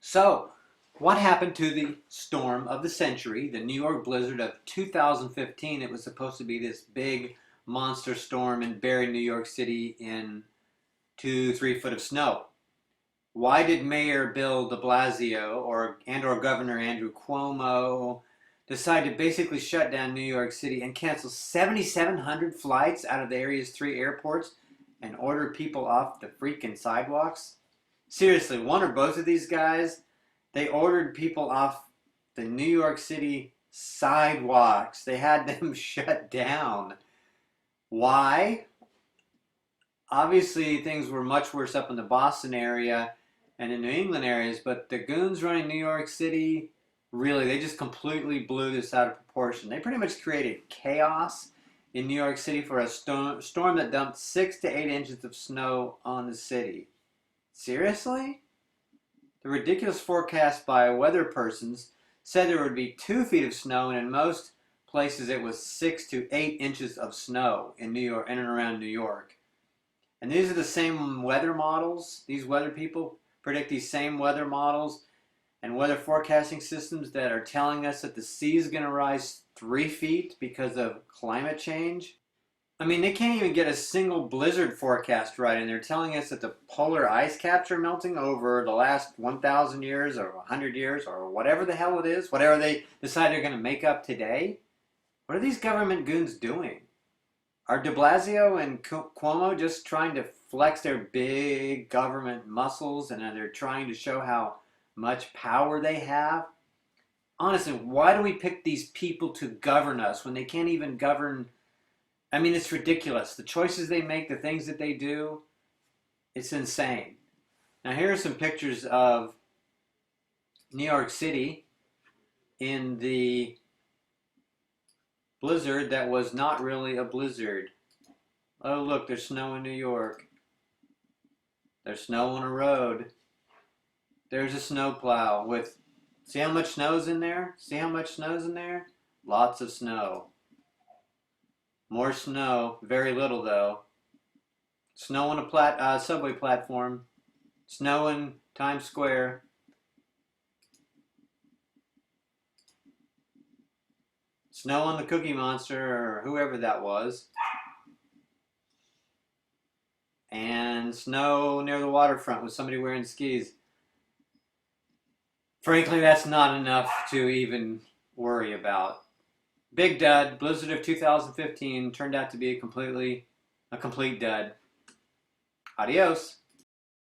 So, what happened to the storm of the century, the New York blizzard of 2015? It was supposed to be this big monster storm and bury New York City in 2, 3 foot of snow. Why did Mayor Bill de Blasio or Governor Andrew Cuomo decide to basically shut down New York City and cancel 7,700 flights out of the area's 3 airports and order people off the freaking sidewalks? Seriously, one or both of these guys, they ordered people off the New York City sidewalks. They had them shut down. Why? Obviously, things were much worse up in the Boston area and in New England areas, but the goons running New York City, really, they just completely blew this out of proportion. They pretty much created chaos in New York City for a storm that dumped 6 to 8 inches of snow on the city. Seriously? The ridiculous forecast by weatherpersons said there would be 2 feet of snow, and in most places it was 6 to 8 inches of snow in New York, in and around New York. And these are the same weather models. These weather people predict these same weather models and weather forecasting systems that are telling us that the sea is going to rise 3 feet because of climate change. I mean, they can't even get a single blizzard forecast right, and they're telling us that the polar ice caps are melting over the last 1,000 years or 100 years or whatever the hell it is, whatever they decide they're going to make up today. What are these government goons doing? Are de Blasio and Cuomo just trying to flex their big government muscles, and they're trying to show how much power they have? Honestly, why do we pick these people to govern us when they can't even govern? I mean, it's ridiculous. The choices they make, the things that they do, it's insane. Now, here are some pictures of New York City in the blizzard that was not really a blizzard. Oh, look, there's snow in New York. There's snow on a road. There's a snowplow with, see how much snow's in there? See how much snow's in there? Lots of snow. More snow, very little though. Snow on a subway platform. Snow in Times Square. Snow on the Cookie Monster or whoever that was. And snow near the waterfront with somebody wearing skis. Frankly, that's not enough to even worry about. Big dud. Blizzard of 2015 turned out to be a complete dud. Adios.